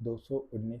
219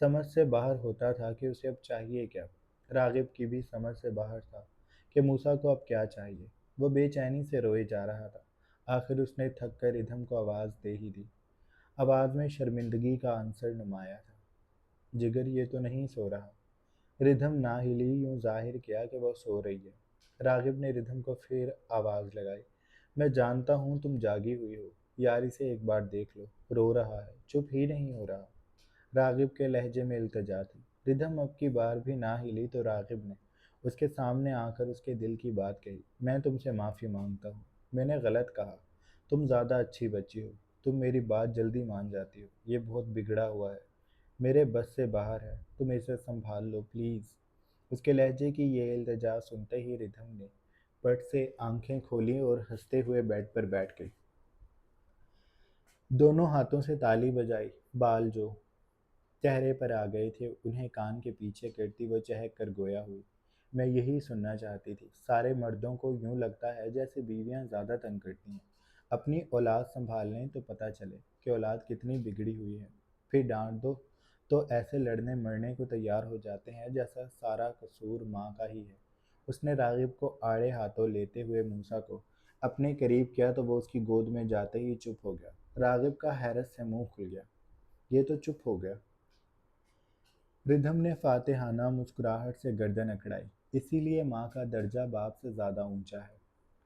سمجھ سے باہر ہوتا تھا کہ اسے اب چاہیے کیا۔ راغب کی بھی سمجھ سے باہر تھا کہ موسیٰ کو اب کیا چاہیے۔ وہ بے چینی سے روئے جا رہا تھا۔ آخر اس نے تھک کر ادھم کو آواز دے ہی دی۔ آواز میں شرمندگی کا عنصر نمایاں تھا۔ جگر یہ تو نہیں سو رہا؟ ردھم نہ ہلی، یوں ظاہر کیا کہ وہ سو رہی ہے۔ راغب نے ردھم کو پھر آواز لگائی۔ میں جانتا ہوں تم جاگی ہوئی ہو، یار اسے ایک بار دیکھ لو، رو رہا ہے، چپ ہی نہیں ہو رہا۔ راغب کے لہجے میں التجا تھی۔ ردھم اب کی بار بھی نہ ہلی تو راغب نے اس کے سامنے آ کر اس کے دل کی بات کہی۔ میں تم سے معافی مانگتا ہوں، میں نے غلط کہا۔ تم زیادہ اچھی بچی ہو، تم میری بات جلدی مان جاتی ہو، یہ بہت بگڑا ہوا ہے، میرے بس سے باہر ہے، تم اسے سنبھال لو پلیز۔ اس کے لہجے کی یہ التجا سنتے ہی ردھم نے پٹ سے آنکھیں کھولیں اور ہنستے ہوئے بیڈ پر بیٹھ گئی۔ دونوں ہاتھوں سے تالی بجائی۔ بال جو چہرے پر آ گئے تھے انہیں کان کے پیچھے کرتی وہ چہک کر گویا ہوئی۔ میں یہی سننا چاہتی تھی۔ سارے مردوں کو یوں لگتا ہے جیسے بیویاں زیادہ تنگ کرتی ہیں۔ اپنی اولاد سنبھال لیں تو پتہ چلے کہ اولاد کتنی بگڑی ہوئی ہے۔ پھر ڈانٹ دو تو ایسے لڑنے مرنے کو تیار ہو جاتے ہیں جیسا سارا قصور ماں کا ہی ہے۔ اس نے راغب کو آڑے ہاتھوں لیتے ہوئے موسیٰ کو اپنے قریب کیا تو وہ اس کی گود میں جاتے ہی چپ ہو گیا۔ راغب کا حیرت سے منہ کھل گیا۔ یہ تو چپ ہو گیا۔ ردھم نے فاتحانہ مسکراہٹ سے گردن اکڑائی۔ اسی لیے ماں کا درجہ باپ سے زیادہ اونچا ہے۔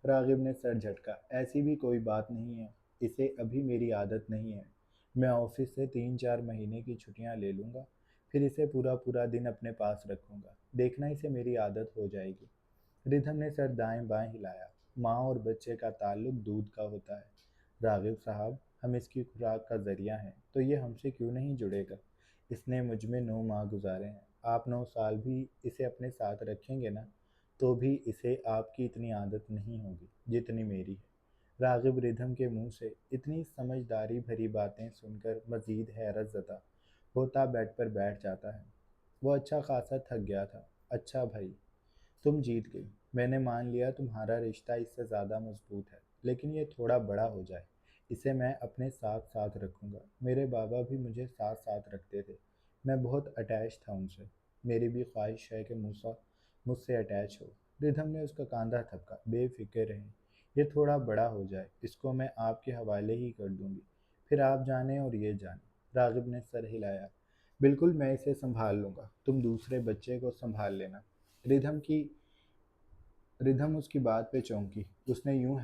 راغب نے سر جھٹکا۔ ایسی بھی کوئی بات نہیں ہے، اسے ابھی میری عادت نہیں ہے۔ میں آفس سے 3-4 مہینے کی چھٹیاں لے لوں گا، پھر اسے پورا پورا دن اپنے پاس رکھوں گا، دیکھنا اسے میری عادت ہو جائے گی۔ ردھم نے سر دائیں بائیں ہلایا۔ ماں اور بچے کا تعلق دودھ کا ہوتا ہے راغب صاحب، ہم اس کی خوراک کا ذریعہ ہیں، تو یہ ہم سے کیوں نہیں جڑے گا؟ اس نے مجھ میں 9 ماہ گزارے ہیں، آپ 9 سال بھی اسے اپنے ساتھ رکھیں گے نا تو بھی اسے آپ کی اتنی عادت نہیں ہوگی جتنی میری ہے۔ راغب ردھم کے منہ سے اتنی سمجھداری بھری باتیں سن کر مزید حیرت زدہ ہوتا بیڈ پر بیٹھ جاتا ہے۔ وہ اچھا خاصا تھک گیا تھا۔ اچھا بھائی، تم جیت گئی، میں نے مان لیا تمہارا رشتہ اس سے زیادہ مضبوط ہے، لیکن یہ تھوڑا بڑا ہو جائے، اسے میں اپنے ساتھ ساتھ رکھوں گا۔ میرے بابا بھی مجھے ساتھ ساتھ رکھتے تھے، میں بہت اٹیچ تھا ان سے۔ میری بھی خواہش ہے کہ موسیٰ مجھ سے اٹیچ ہو۔ ردھم نے اس کا کاندھا تھپکا۔ بے فکر رہیں، یہ تھوڑا بڑا ہو جائے، اس کو میں آپ کے حوالے ہی کر دوں گی، پھر آپ جانیں اور یہ جانیں۔ راغب نے سر ہلایا۔ بالکل، میں اسے سنبھال لوں گا، تم دوسرے بچے کو سنبھال لینا۔ ردھم اس کی بات پہ چونکی۔ اس نے یوں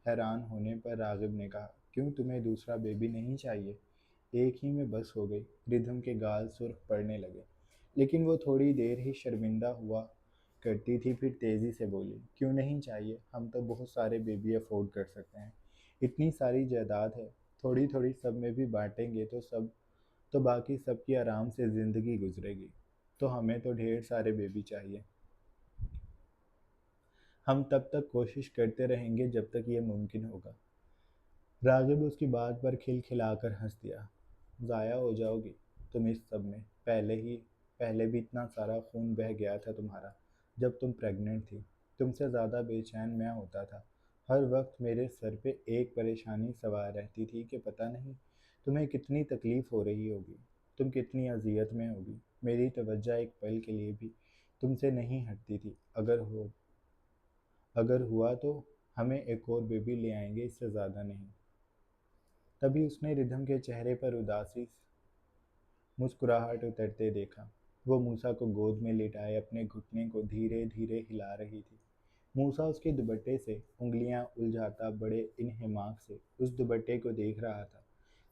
حیران ہونے پر راغب نے کہا، کیوں تمہیں دوسرا بیبی نہیں چاہیے؟ ایک ہی میں بس ہو گئی۔ ردھم کے گال سرخ پڑنے لگے، لیکن وہ تھوڑی دیر ہی شرمندہ ہوا کرتی تھی، پھر تیزی سے بولی، کیوں نہیں چاہیے؟ ہم تو بہت سارے بیبی افورڈ کر سکتے ہیں، اتنی ساری جائیداد ہے، تھوڑی تھوڑی سب میں بھی بانٹیں گے تو باقی سب کی آرام سے زندگی گزرے گی۔ تو ہمیں تو ڈھیر سارے بیبی چاہیے۔ ہم تب تک کوشش کرتے رہیں گے جب تک یہ ممکن ہوگا۔ راغب اس کی بات پر کھل کھلا کر ہنس دیا۔ ضائع ہو جاؤ گی تم اس سب میں، پہلے بھی اتنا سارا خون بہہ گیا تھا تمہارا جب تم پریگننٹ تھی۔ تم سے زیادہ بے چین میں ہوتا تھا۔ ہر وقت میرے سر پہ ایک پریشانی سوار رہتی تھی کہ پتہ نہیں تمہیں کتنی تکلیف ہو رہی ہوگی، تم کتنی اذیت میں ہوگی۔ میری توجہ ایک پل کے لیے بھی تم سے نہیں ہٹتی تھی۔ اگر ہوا تو ہمیں ایک اور بیبی لے آئیں گے، اس سے زیادہ نہیں۔ تبھی اس نے ردھم کے چہرے پر اداسی مسکراہٹ اترتے دیکھا۔ وہ موسیٰ کو گود میں لٹائے اپنے گھٹنے کو دھیرے دھیرے ہلا رہی تھی۔ موسیٰ اس کے دوپٹے سے انگلیاں الجھاتا بڑے انہماک سے اس دوپٹے کو دیکھ رہا تھا۔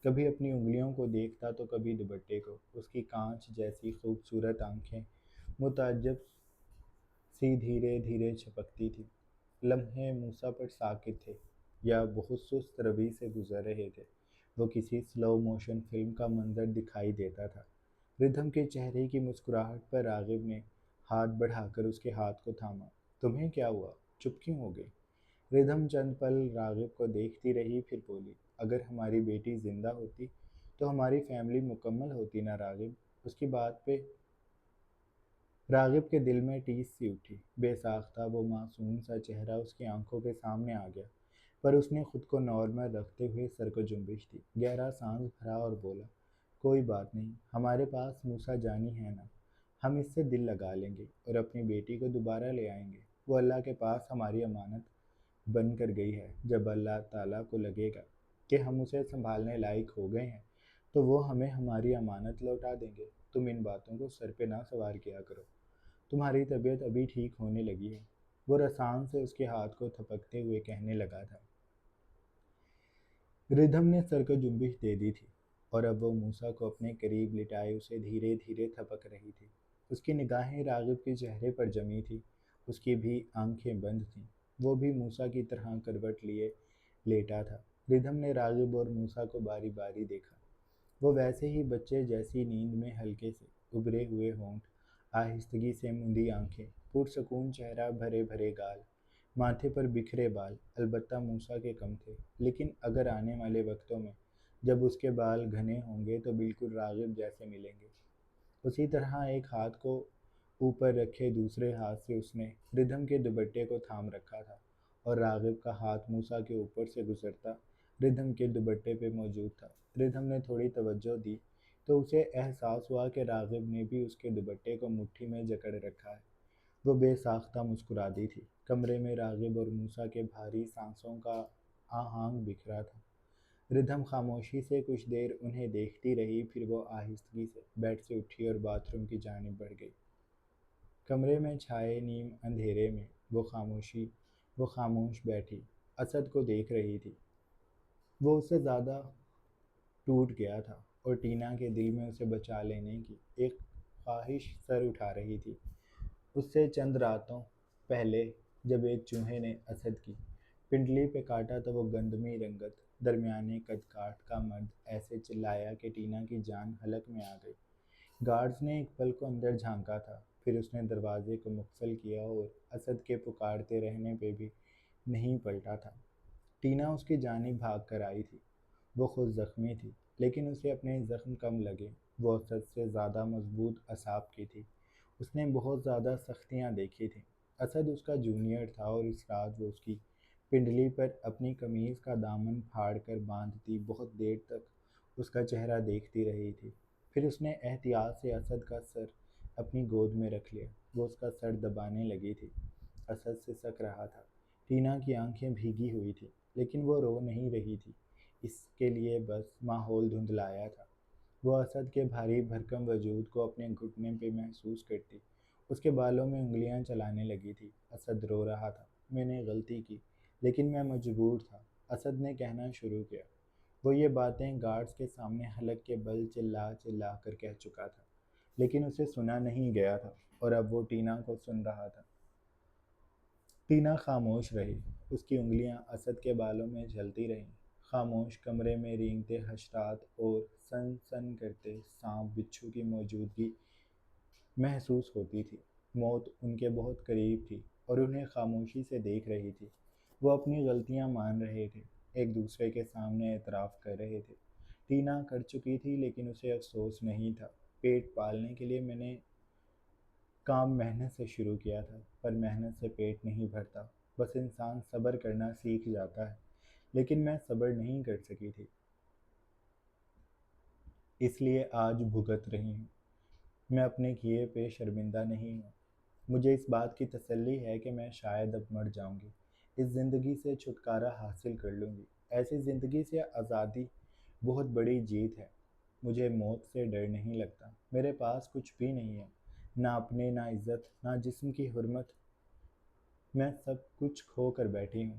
کبھی اپنی انگلیوں کو دیکھتا تو کبھی دوپٹے کو۔ اس کی کانچ جیسی خوبصورت آنکھیں متعجب سی دھیرے دھیرے چھپکتی تھی۔ لمحے موسیٰ پر ساکت تھے یا بہت سست روی سے گزر رہے تھے۔ وہ کسی سلو موشن فلم کا منظر دکھائی دیتا تھا۔ ردھم کے چہرے کی مسکراہٹ پر راغب نے ہاتھ بڑھا کر اس کے ہاتھ کو تھاما۔ تمہیں کیا ہوا؟ چپ کیوں ہو گئی؟ ردھم چند پل راغب کو دیکھتی رہی، پھر بولی، اگر ہماری بیٹی زندہ ہوتی تو ہماری فیملی مکمل ہوتی نا راغب؟ اس کی بات پہ راغب کے دل میں ٹیس سی اٹھی۔ بے ساختہ وہ معصوم سا چہرہ اس کی آنکھوں کے سامنے آ گیا، پر اس نے خود کو نارمل رکھتے ہوئے سر کو جنبش دی، گہرا سانس بھرا اور بولا، کوئی بات نہیں، ہمارے پاس موسیٰ جانی ہے نا، ہم اس سے دل لگا لیں گے اور اپنی بیٹی کو دوبارہ لے آئیں گے۔ وہ اللہ کے پاس ہماری امانت بن کر گئی ہے۔ جب اللہ تعالیٰ کو لگے گا کہ ہم اسے سنبھالنے لائق ہو گئے ہیں تو وہ ہمیں ہماری امانت لوٹا دیں گے۔ تم ان باتوں کو سر پہ نہ سوار کیا کرو، تمہاری طبیعت ابھی ٹھیک ہونے لگی ہے۔ وہ رسان سے اس کے ہاتھ کو تھپکتے ہوئے کہنے لگا تھا۔ ردھم نے سر کو جنبش دے دی تھی اور اب وہ موسیٰ کو اپنے قریب لٹائے اسے دھیرے دھیرے تھپک رہی تھی۔ اس کی نگاہیں راغب کے چہرے پر جمی تھی، اس کی بھی آنکھیں بند تھیں، وہ بھی موسیٰ کی طرح کروٹ لیے لیٹا تھا۔ ردھم نے راغب اور موسیٰ کو باری باری دیکھا۔ وہ ویسے ہی بچے جیسی نیند میں ہلکے سے ابھرے ہوئے ہونٹ، آہستگی سے مندی آنکھیں، پرسکون چہرہ، بھرے بھرے گال، ماتھے پر بکھرے بال۔ البتہ موسیٰ کے کم تھے، لیکن اگر آنے والے وقتوں میں جب اس کے بال گھنے ہوں گے تو بالکل راغب جیسے ملیں گے۔ اسی طرح ایک ہاتھ کو اوپر رکھے دوسرے ہاتھ سے اس نے ردھم کے دوپٹے کو تھام رکھا تھا اور راغب کا ہاتھ موسیٰ کے اوپر سے گزرتا ردھم کے دوپٹے پہ موجود تھا۔ ردھم نے تھوڑی توجہ دی تو اسے احساس ہوا کہ راغب نے بھی اس کے دوپٹے کو مٹھی میں جکڑ رکھا ہے۔ وہ بے ساختہ مسکرا دی تھی۔ کمرے میں راغب اور موسیٰ کے بھاری سانسوں کا آہنگ بکھرا تھا۔ ردھم خاموشی سے کچھ دیر انہیں دیکھتی رہی، پھر وہ آہستگی سے بیڈ سے اٹھی اور باتھ روم کی جانب بڑھ گئی۔ کمرے میں چھائے نیم اندھیرے میں وہ خاموش بیٹھی اسد کو دیکھ رہی تھی۔ وہ اس سے زیادہ ٹوٹ گیا تھا اور ٹینا کے دل میں اسے بچا لینے کی ایک خواہش سر اٹھا رہی تھی۔ اس سے چند راتوں پہلے جب ایک چوہے نے اسد کی پنڈلی پہ کاٹا تو وہ گندمی رنگت، درمیانے قد کاٹ کا مرد ایسے چلایا کہ ٹینا کی جان حلق میں آ گئی۔ گارڈز نے ایک پل کو اندر جھانکا تھا، پھر اس نے دروازے کو مقفل کیا اور اسد کے پکارتے رہنے پہ بھی نہیں پلٹا تھا۔ ٹینا اس کی جانب بھاگ کر آئی تھی۔ وہ خود زخمی تھی، لیکن اسے اپنے زخم کم لگے۔ وہ اسد سے زیادہ مضبوط اعصاب کی تھی، اس نے بہت زیادہ سختیاں دیکھی تھیں۔ اسد اس کا جونیئر تھا اور اس رات وہ اس کی پنڈلی پر اپنی قمیض کا دامن پھاڑ کر باندھتی بہت دیر تک اس کا چہرہ دیکھتی رہی تھی۔ پھر اس نے احتیاط سے اسد کا سر اپنی گود میں رکھ لیا۔ وہ اس کا سر دبانے لگی تھی، اسد سے سک رہا تھا۔ ٹینا کی آنکھیں بھیگی ہوئی تھیں، لیکن وہ رو نہیں رہی تھی، اس کے لیے بس ماحول دھندلایا تھا۔ وہ اسد کے بھاری بھرکم وجود کو اپنے گھٹنے پہ محسوس کرتی، اس کے بالوں میں انگلیاں چلانے لگی تھی۔ اسد رو رہا تھا۔ میں نے غلطی کی، لیکن میں مجبور تھا، اسد نے کہنا شروع کیا۔ وہ یہ باتیں گارڈز کے سامنے حلق کے بل چلا چلا کر کہہ چکا تھا، لیکن اسے سنا نہیں گیا تھا اور اب وہ ٹینا کو سن رہا تھا۔ ٹینا خاموش رہی، اس کی انگلیاں اسد کے بالوں میں جھلتی رہیں۔ خاموش کمرے میں رینگتے حشرات اور سن سن کرتے سانپ بچھو کی موجودگی محسوس ہوتی تھی۔ موت ان کے بہت قریب تھی اور انہیں خاموشی سے دیکھ رہی تھی۔ وہ اپنی غلطیاں مان رہے تھے، ایک دوسرے کے سامنے اعتراف کر رہے تھے۔ ٹینا کر چکی تھی لیکن اسے افسوس نہیں تھا۔ پیٹ پالنے کے لیے میں نے کام محنت سے شروع کیا تھا، پر محنت سے پیٹ نہیں بھرتا، بس انسان صبر کرنا سیکھ جاتا ہے، لیکن میں صبر نہیں کر سکی تھی، اس لیے آج بھگت رہی ہوں۔ میں اپنے کیے پہ شرمندہ نہیں ہوں۔ مجھے اس بات کی تسلی ہے کہ میں شاید اب مر جاؤں گی، اس زندگی سے چھٹکارا حاصل کر لوں گی۔ ایسی زندگی سے آزادی بہت بڑی جیت ہے۔ مجھے موت سے ڈر نہیں لگتا۔ میرے پاس کچھ بھی نہیں ہے، نہ اپنے، نہ عزت، نہ جسم کی حرمت۔ میں سب کچھ کھو کر بیٹھی ہوں،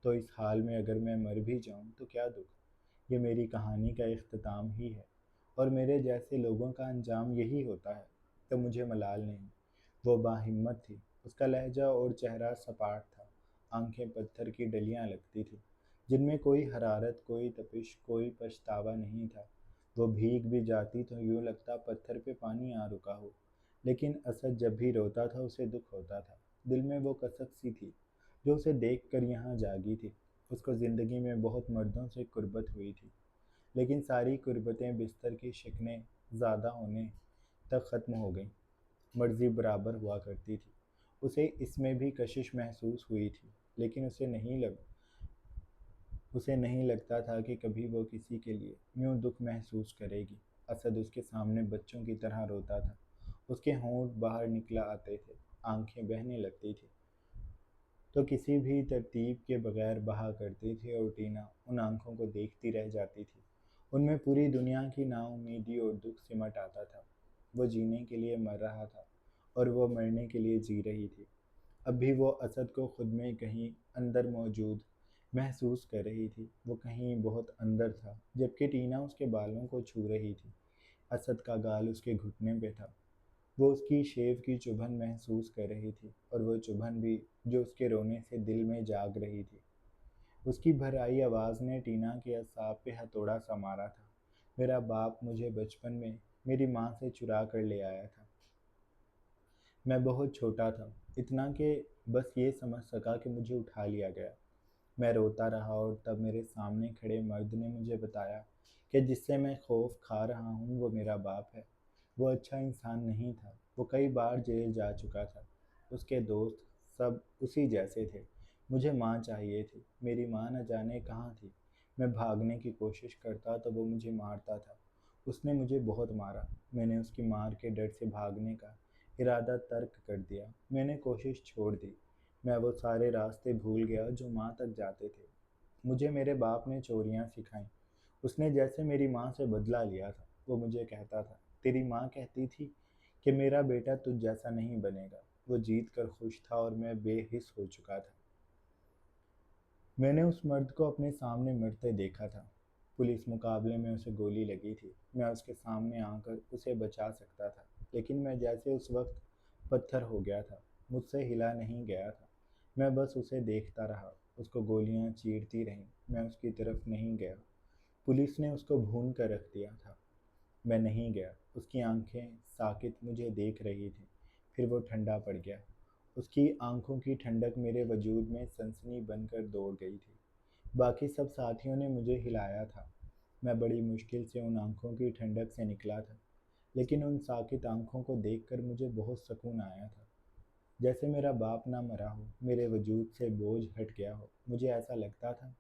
تو اس حال میں اگر میں مر بھی جاؤں تو کیا دکھ، یہ میری کہانی کا اختتام ہی ہے اور میرے جیسے لوگوں کا انجام یہی ہوتا ہے، تو مجھے ملال نہیں۔ وہ باہمت تھی، اس کا لہجہ اور چہرہ سپاٹ تھا، آنکھیں پتھر کی ڈلیاں لگتی تھیں جن میں کوئی حرارت، کوئی تپش، کوئی پچھتاوا نہیں تھا۔ وہ بھیگ بھی جاتی تو یوں لگتا پتھر پہ پانی آ رکا ہو۔ لیکن اسد جب بھی روتا تھا اسے دکھ ہوتا تھا، دل میں وہ کسک سی تھی جو اسے دیکھ کر یہاں جاگی تھی۔ اس کو زندگی میں بہت مردوں سے قربت ہوئی تھی، لیکن ساری قربتیں بستر کی شکنیں زیادہ ہونے تک ختم ہو گئیں۔ مرضی برابر ہوا کرتی تھی۔ اسے اس میں بھی کشش محسوس ہوئی تھی، لیکن اسے نہیں لگتا تھا کہ کبھی وہ کسی کے لیے یوں دکھ محسوس کرے گی۔ اسد اس کے سامنے بچوں کی طرح روتا تھا۔ اس کے ہونٹ باہر نکلا آتے تھے، آنکھیں بہنے لگتی تھی تو کسی بھی ترتیب کے بغیر بہا کرتی تھی، اور ٹینا ان آنکھوں کو دیکھتی رہ جاتی تھی۔ ان میں پوری دنیا کی نا امیدی اور دکھ سمٹ آتا تھا۔ وہ جینے کے لیے مر رہا تھا اور وہ مرنے کے لیے جی رہی تھی۔ اب بھی وہ اسد کو خود میں کہیں اندر موجود محسوس کر رہی تھی۔ وہ کہیں بہت اندر تھا، جبکہ ٹینا اس کے بالوں کو چھو رہی تھی۔ اسد کا گال اس کے گھٹنے پہ تھا۔ وہ اس کی شیو کی چبھن محسوس کر رہی تھی، اور وہ چبھن بھی جو اس کے رونے سے دل میں جاگ رہی تھی۔ اس کی بھرائی آواز نے ٹینا کے اعصاب پہ ہتھوڑا سا مارا تھا۔ میرا باپ مجھے بچپن میں میری ماں سے چرا کر لے آیا تھا۔ میں بہت چھوٹا تھا، اتنا کہ بس یہ سمجھ سکا کہ مجھے اٹھا لیا گیا۔ میں روتا رہا، اور تب میرے سامنے کھڑے مرد نے مجھے بتایا کہ جس سے میں خوف کھا رہا ہوں وہ میرا باپ ہے۔ وہ اچھا انسان نہیں تھا، وہ کئی بار جیل جا چکا تھا۔ اس کے دوست سب اسی جیسے تھے۔ مجھے ماں چاہیے تھی، میری ماں نہ جانے کہاں تھی۔ میں بھاگنے کی کوشش کرتا تو وہ مجھے مارتا تھا۔ اس نے مجھے بہت مارا۔ میں نے اس کی مار کے ڈر سے بھاگنے کا ارادہ ترک کر دیا۔ میں نے کوشش چھوڑ دی۔ میں وہ سارے راستے بھول گیا جو ماں تک جاتے تھے۔ مجھے میرے باپ نے چوریاں سکھائیں۔ اس نے جیسے میری ماں سے بدلہ لیا تھا۔ وہ مجھے کہتا تھا، تیری ماں کہتی تھی کہ میرا بیٹا تجھ جیسا نہیں بنے گا۔ وہ جیت کر خوش تھا اور میں بے حس ہو چکا تھا۔ میں نے اس مرد کو اپنے سامنے مرتے دیکھا تھا۔ پولیس مقابلے میں اسے گولی لگی تھی۔ میں اس کے سامنے آ کر اسے بچا سکتا تھا، لیکن میں جیسے اس وقت پتھر ہو گیا تھا، مجھ سے ہلا نہیں گیا تھا۔ میں بس اسے دیکھتا رہا، اس کو گولیاں چیرتی رہیں۔ میں اس کی طرف نہیں گیا۔ پولیس نے اس کو بھون کر رکھ دیا تھا۔ میں نہیں گیا۔ اس کی آنکھیں ساکت مجھے دیکھ رہی تھیں۔ پھر وہ ٹھنڈا پڑ گیا۔ اس کی آنکھوں کی ٹھنڈک میرے وجود میں سنسنی بن کر دوڑ گئی تھی۔ باقی سب ساتھیوں نے مجھے ہلایا تھا۔ میں بڑی مشکل سے ان آنکھوں کی ٹھنڈک سے نکلا تھا، لیکن ان ساکت آنکھوں کو دیکھ کر مجھے بہت سکون آیا تھا، جیسے میرا باپ نہ مرا ہو، میرے وجود سے بوجھ ہٹ گیا ہو۔ مجھے ایسا لگتا تھا۔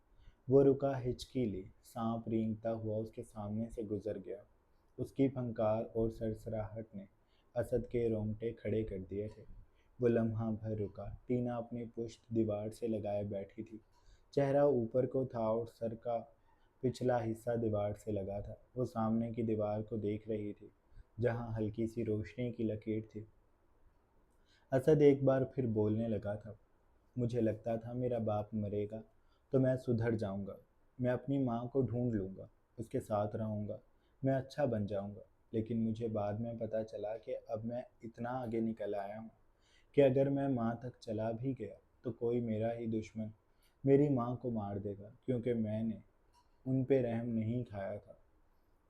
وہ رکا، ہچکی لی، سانپ رینگتا ہوا اس کے سامنے سے گزر گیا۔ اس کی پھنکار اور سرسراہٹ نے اسد کے رونگٹے کھڑے کر دیے تھے۔ وہ لمحہ بھر رکا۔ ٹینا اپنی پشت دیوار سے لگائے بیٹھی تھی، چہرہ اوپر کو تھا اور سر کا پچھلا حصہ دیوار سے لگا تھا۔ وہ سامنے کی دیوار کو دیکھ رہی تھی، جہاں ہلکی سی روشنی کی لکیر تھی۔ اسد ایک بار پھر بولنے لگا تھا، مجھے لگتا تھا میرا باپ مرے گا تو میں سدھر جاؤں گا، میں اپنی ماں کو ڈھونڈ لوں گا، اس کے ساتھ رہوں گا، میں اچھا بن جاؤں گا۔ لیکن مجھے بعد میں پتہ چلا کہ اب میں اتنا آگے نکل آیا ہوں کہ اگر میں ماں تک چلا بھی گیا تو کوئی میرا ہی دشمن میری ماں کو مار دے گا، کیونکہ میں نے ان پہ رحم نہیں کھایا تھا۔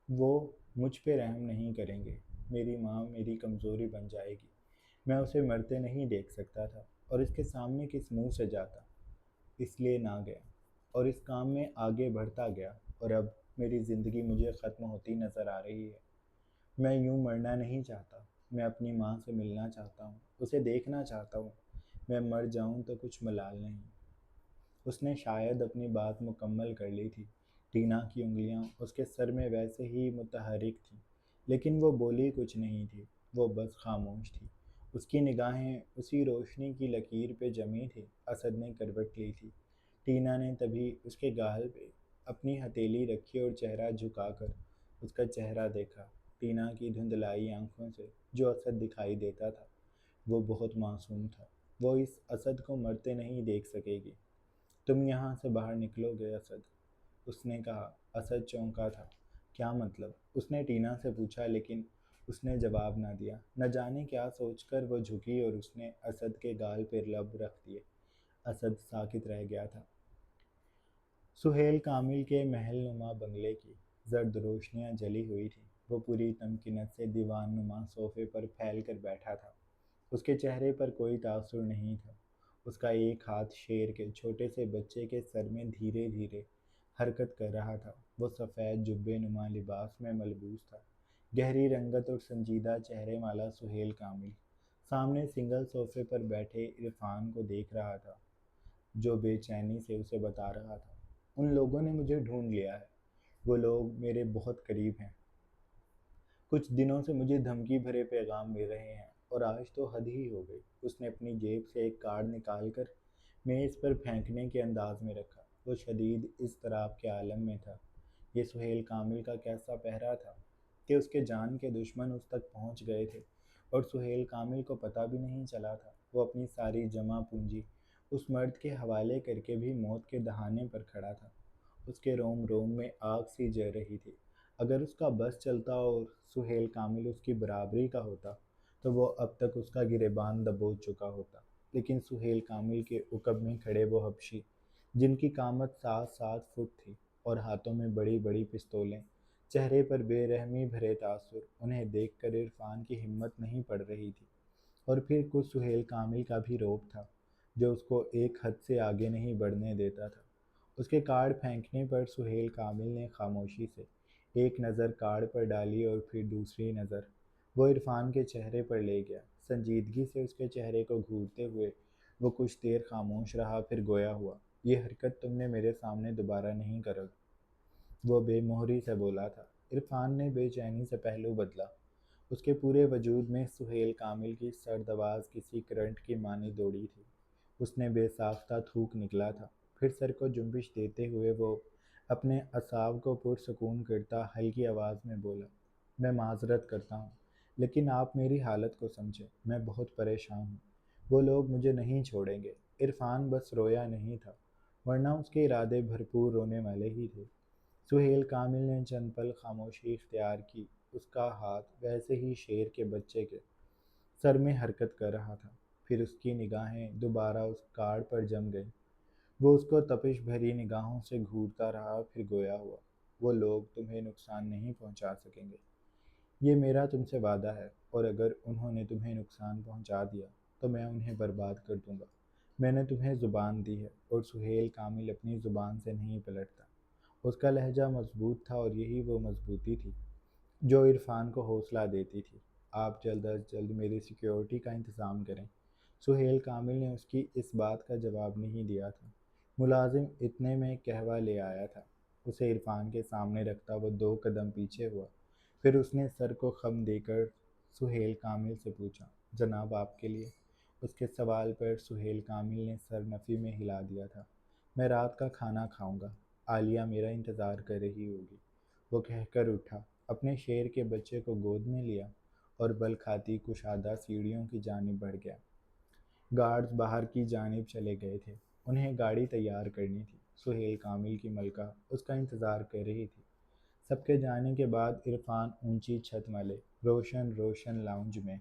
وہ مجھ پہ رحم نہیں کریں گے۔ میری ماں میری کمزوری بن جائے گی۔ میں اسے مرتے نہیں دیکھ سکتا تھا، اور اس کے سامنے کس منہ سے جاتا، اس لیے نہ گیا، اور اس کام میں آگے بڑھتا گیا۔ اور اب میری زندگی مجھے ختم ہوتی نظر آ رہی ہے۔ میں یوں مرنا نہیں چاہتا۔ میں اپنی ماں سے ملنا چاہتا ہوں، اسے دیکھنا چاہتا ہوں۔ میں مر جاؤں تو کچھ ملال نہیں۔ اس نے شاید اپنی بات مکمل کر لی تھی۔ ٹینا کی انگلیاں اس کے سر میں ویسے ہی متحرک تھیں، لیکن وہ بولی کچھ نہیں تھی۔ وہ بس خاموش تھی۔ اس کی نگاہیں اسی روشنی کی لکیر پہ جمی تھی۔ اسد نے کروٹ لی تھی۔ ٹینا نے تبھی اس کے گال پہ اپنی ہتھیلی رکھی اور چہرہ جھکا کر اس کا چہرہ دیکھا۔ ٹینا کی دھندلائی آنکھوں سے جو اسد دکھائی دیتا تھا وہ بہت معصوم تھا۔ وہ اس اسد کو مرتے نہیں دیکھ سکے گی۔ تم یہاں سے باہر نکلو گے اسد، اس نے کہا۔ اسد چونکا تھا۔ کیا مطلب؟ اس نے ٹینا سے پوچھا، لیکن اس نے جواب نہ دیا۔ نہ جانے کیا سوچ کر وہ جھکی اور اس نے اسد کے گال پہ لب رکھ دیے۔ اسد ساکت رہ گیا تھا۔ سہیل کامل کے محل نما بنگلے کی زرد روشنیاں جلی ہوئی تھیں۔ وہ پوری تمکنت سے دیوان نما صوفے پر پھیل کر بیٹھا تھا۔ اس کے چہرے پر کوئی تاثر نہیں تھا۔ اس کا ایک ہاتھ شیر کے چھوٹے سے بچے کے سر میں دھیرے دھیرے حرکت کر رہا تھا۔ وہ سفید جبے نما لباس میں ملبوس تھا۔ گہری رنگت اور سنجیدہ چہرے والا سہیل کامل سامنے سنگل صوفے پر بیٹھے عرفان کو دیکھ رہا تھا، جو بے چینی سے اسے بتا رہا تھا، ان لوگوں نے مجھے ڈھونڈ لیا ہے، وہ لوگ میرے بہت قریب ہیں۔ کچھ دنوں سے مجھے دھمکی بھرے پیغام مل رہے ہیں اور آج تو حد ہی ہو گئی۔ اس نے اپنی جیب سے ایک کارڈ نکال کر میز پر پھینکنے کے انداز میں رکھا۔ وہ شدید اضطراب کے عالم میں تھا۔ یہ سہیل کامل کا کیسا پہرا تھا کہ اس کے جان کے دشمن اس تک پہنچ گئے تھے اور سہیل کامل کو پتہ بھی نہیں چلا تھا۔ وہ اپنی ساری جمع پونجی اس مرد کے حوالے کر کے بھی موت کے دہانے پر کھڑا تھا۔ اس کے روم روم میں آگ سی جل رہی تھی۔ اگر اس کا بس چلتا اور سہیل کامل اس کی برابری کا ہوتا تو وہ اب تک اس کا گریبان دبوچ چکا ہوتا۔ لیکن سہیل کامل کے عقب میں کھڑے وہ حبشی، جن کی قامت 7-7 فٹ تھی اور ہاتھوں میں بڑی بڑی پستولیں، چہرے پر بے رحمی بھرے تاثر، انہیں دیکھ کر عرفان کی ہمت نہیں پڑ رہی تھی۔ اور پھر کچھ سہیل کامل کا بھی رعب تھا جو اس کو ایک حد سے آگے نہیں بڑھنے دیتا تھا۔ اس کے کارڈ پھینکنے پر سہیل کامل نے خاموشی سے ایک نظر کارڈ پر ڈالی اور پھر دوسری نظر وہ عرفان کے چہرے پر لے گیا۔ سنجیدگی سے اس کے چہرے کو گھورتے ہوئے وہ کچھ دیر خاموش رہا، پھر گویا ہوا، یہ حرکت تم نے میرے سامنے دوبارہ نہیں کرو گی، وہ بے مہری سے بولا تھا۔ عرفان نے بے چینی سے پہلو بدلا۔ اس کے پورے وجود میں سہیل کامل کی سرد آواز کسی کرنٹ کی مانی دوڑی تھی۔ اس نے بے ساختہ تھوک نکلا تھا، پھر سر کو جنبش دیتے ہوئے وہ اپنے اعصاب کو پرسکون کرتا ہلکی آواز میں بولا، میں معذرت کرتا ہوں، لیکن آپ میری حالت کو سمجھیں، میں بہت پریشان ہوں۔ وہ لوگ مجھے نہیں چھوڑیں گے۔ عرفان بس رویا نہیں تھا، ورنہ اس کے ارادے بھرپور رونے والے ہی تھے۔ سہیل کامل نے چند پل خاموشی اختیار کی۔ اس کا ہاتھ ویسے ہی شیر کے بچے کے سر میں حرکت کر رہا تھا۔ پھر اس کی نگاہیں دوبارہ اس کارڈ پر جم گئیں۔ وہ اس کو تپش بھری نگاہوں سے گھورتا رہا، پھر گویا ہوا، وہ لوگ تمہیں نقصان نہیں پہنچا سکیں گے، یہ میرا تم سے وعدہ ہے، اور اگر انہوں نے تمہیں نقصان پہنچا دیا تو میں انہیں برباد کر دوں گا۔ میں نے تمہیں زبان دی ہے، اور سہیل کامل اپنی زبان سے نہیں پلٹتا۔ اس کا لہجہ مضبوط تھا اور یہی وہ مضبوطی تھی جو عرفان کو حوصلہ دیتی تھی۔ آپ جلد از جلد میری سیکیورٹی کا انتظام کریں۔ سہیل کامل نے اس کی اس بات کا جواب نہیں دیا تھا۔ ملازم اتنے میں قہوہ لے آیا تھا۔ اسے عرفان کے سامنے رکھتا وہ 2 قدم پیچھے ہوا، پھر اس نے سر کو خم دے کر سہیل کامل سے پوچھا، جناب آپ کے لیے؟ اس کے سوال پر سہیل کامل نے سر نفی میں ہلا دیا تھا۔ میں رات کا کھانا کھاؤں گا، عالیہ میرا انتظار کر رہی ہوگی، وہ کہہ کر اٹھا، اپنے شیر کے بچے کو گود میں لیا اور بل کھاتی کشادہ سیڑھیوں کی جانب بڑھ گیا۔ گارڈز باہر کی جانب چلے گئے تھے، انہیں گاڑی تیار کرنی تھی۔ سہیل کامل کی ملکہ اس کا انتظار کر رہی تھی۔ سب کے جانے کے بعد عرفان اونچی چھت والے روشن روشن لاؤنج میں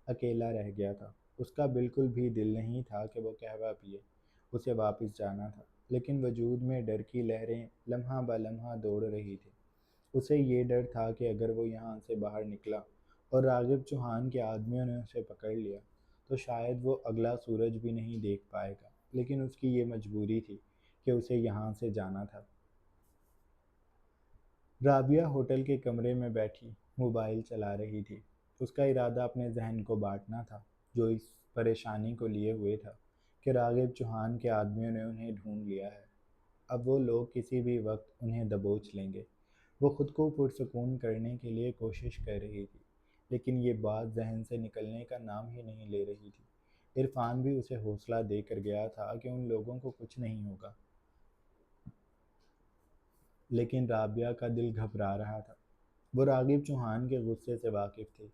اکیلا رہ گیا تھا۔ اس کا بالکل بھی دل نہیں تھا کہ وہ قہوہ پیے، اسے واپس جانا تھا، لیکن وجود میں ڈر کی لہریں لمحہ بہ لمحہ دوڑ رہی تھی۔ اسے یہ ڈر تھا کہ اگر وہ یہاں سے باہر نکلا اور راغب چوہان کے آدمیوں نے اسے پکڑ لیا تو شاید وہ اگلا سورج بھی نہیں دیکھ پائے گا، لیکن اس کی یہ مجبوری تھی کہ اسے یہاں سے جانا تھا۔ رابعہ ہوٹل کے کمرے میں بیٹھی موبائل چلا رہی تھی۔ اس کا ارادہ اپنے ذہن کو بانٹنا تھا، جو اس پریشانی کو لیے ہوئے تھا کہ راغب چوہان کے آدمیوں نے انہیں ڈھونڈ لیا ہے۔ اب وہ لوگ کسی بھی وقت انہیں دبوچ لیں گے۔ وہ خود کو پرسکون کرنے کے لیے کوشش کر رہی تھی، لیکن یہ بات ذہن سے نکلنے کا نام ہی نہیں لے رہی تھی۔ عرفان بھی اسے حوصلہ دے کر گیا تھا کہ ان لوگوں کو کچھ نہیں ہوگا، لیکن رابعہ کا دل گھبرا رہا تھا۔ وہ راغب چوہان کے غصے سے واقف تھی۔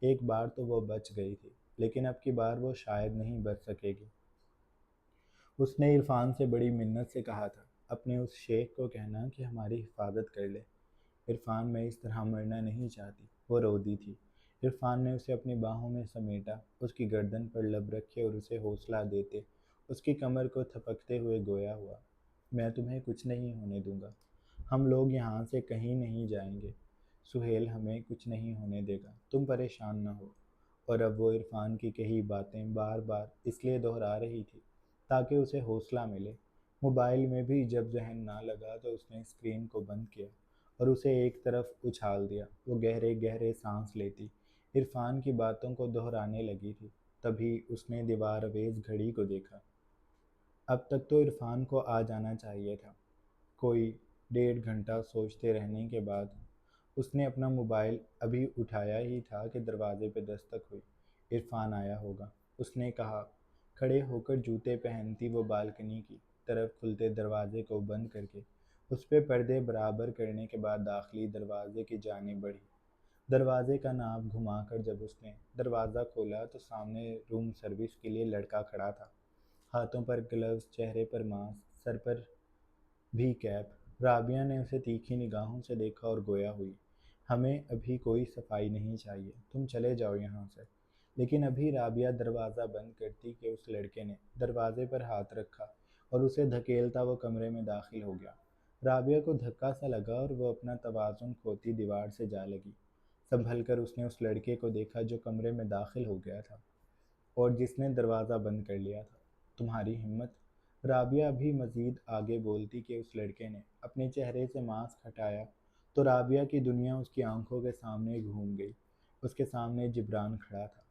ایک بار تو وہ بچ گئی تھی، لیکن اب کی بار وہ شاید نہیں بچ سکے گی۔ اس نے عرفان سے بڑی منت سے کہا تھا، اپنے اس شیخ کو کہنا کہ ہماری حفاظت کر لے۔ عرفان، میں اس طرح مرنا نہیں چاہتی، وہ رو دی تھی۔ عرفان نے اسے اپنی باہوں میں سمیٹا، اس کی گردن پر لب رکھے اور اسے حوصلہ دیتے اس کی کمر کو تھپکتے ہوئے گویا ہوا، میں تمہیں کچھ نہیں ہونے دوں گا، ہم لوگ یہاں سے کہیں نہیں جائیں گے، سہیل ہمیں کچھ نہیں ہونے دے گا، تم پریشان نہ ہو۔ اور اب وہ عرفان کی کہی باتیں بار بار اس لیے دہرا رہی تھی تاکہ اسے حوصلہ ملے۔ موبائل میں بھی جب ذہن نہ لگا تو اس نے اسکرین کو بند کیا اور اسے ایک طرف اچھال دیا۔ وہ گہرے گہرے سانس لیتی عرفان کی باتوں کو دہرانے لگی تھی۔ تبھی اس نے دیوار اویز گھڑی کو دیکھا۔ اب تک تو عرفان کو آ جانا چاہیے تھا۔ کوئی 1.5 گھنٹہ سوچتے رہنے کے بعد اس نے اپنا موبائل ابھی اٹھایا ہی تھا کہ دروازے پہ دستک ہوئی۔ عرفان آیا ہوگا، اس نے کہا۔ کھڑے ہو کر جوتے پہنتی وہ بالکنی کی طرف کھلتے دروازے کو بند کر کے اس پہ پردے برابر کرنے کے بعد داخلی دروازے کی جانب بڑھی۔ دروازے کا ناب گھما کر جب اس نے دروازہ کھولا تو سامنے روم سروس کے لیے لڑکا کھڑا تھا، ہاتھوں پر گلوز، چہرے پر ماسک، سر پر بھی کیپ۔ رابعہ نے اسے تیکھی نگاہوں سے دیکھا اور گویا ہوئی، ہمیں ابھی کوئی صفائی نہیں چاہیے، تم چلے جاؤ یہاں سے۔ لیکن ابھی رابعہ دروازہ بند کرتی کہ اس لڑکے نے دروازے پر ہاتھ رکھا اور اسے دھکیلتا وہ کمرے میں داخل ہو گیا۔ رابعہ کو دھکا سا لگا اور وہ اپنا توازن کھوتی دیوار سے جا لگی۔ سنبھل کر اس نے اس لڑکے کو دیکھا جو کمرے میں داخل ہو گیا تھا اور جس نے دروازہ بند کر لیا تھا۔ تمہاری ہمت؟ رابعہ ابھی مزید آگے بولتی کہ اس لڑکے نے اپنے چہرے سے ماسک ہٹایا تو رابعہ کی دنیا اس کی آنکھوں کے سامنے گھوم گئی۔ اس کے سامنے جبران کھڑا تھا۔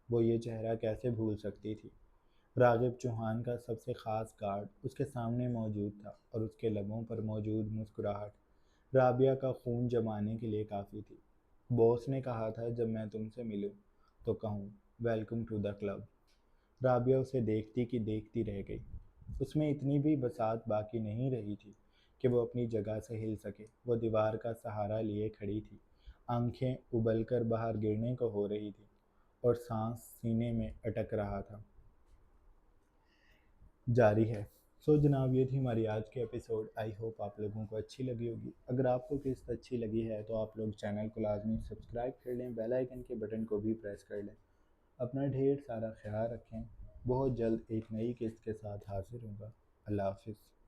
وہ یہ چہرہ کیسے بھول سکتی تھی؟ راغب چوہان کا سب سے خاص گارڈ اس کے سامنے موجود تھا اور اس کے لبوں پر موجود مسکراہٹ رابعہ کا خون جمانے کے لیے کافی تھی۔ باس نے کہا تھا جب میں تم سے ملوں تو کہوں welcome to the club. Rabia اسے دیکھتی کی دیکھتی رہ گئی۔ اس میں اتنی بھی بساط باقی نہیں رہی تھی کہ وہ اپنی جگہ سے ہل سکے۔ وہ دیوار کا سہارا لیے کھڑی تھی، آنکھیں ابل کر باہر گرنے کو ہو رہی تھی اور سانس سینے میں اٹک رہا تھا۔ جاری ہے۔ جناب یہ تھی ہماری آج کی ایپیسوڈ۔ آئی ہوپ آپ لوگوں کو اچھی لگی ہوگی۔ اگر آپ کو قسط اچھی لگی ہے تو آپ لوگ چینل کو لازمی سبسکرائب کر لیں، بیل آئیکن کے بٹن کو بھی پریس کر لیں۔ اپنا ڈھیر سارا خیال رکھیں۔ بہت جلد ایک نئی قسط کے ساتھ حاضر ہوں گا۔ اللہ حافظ۔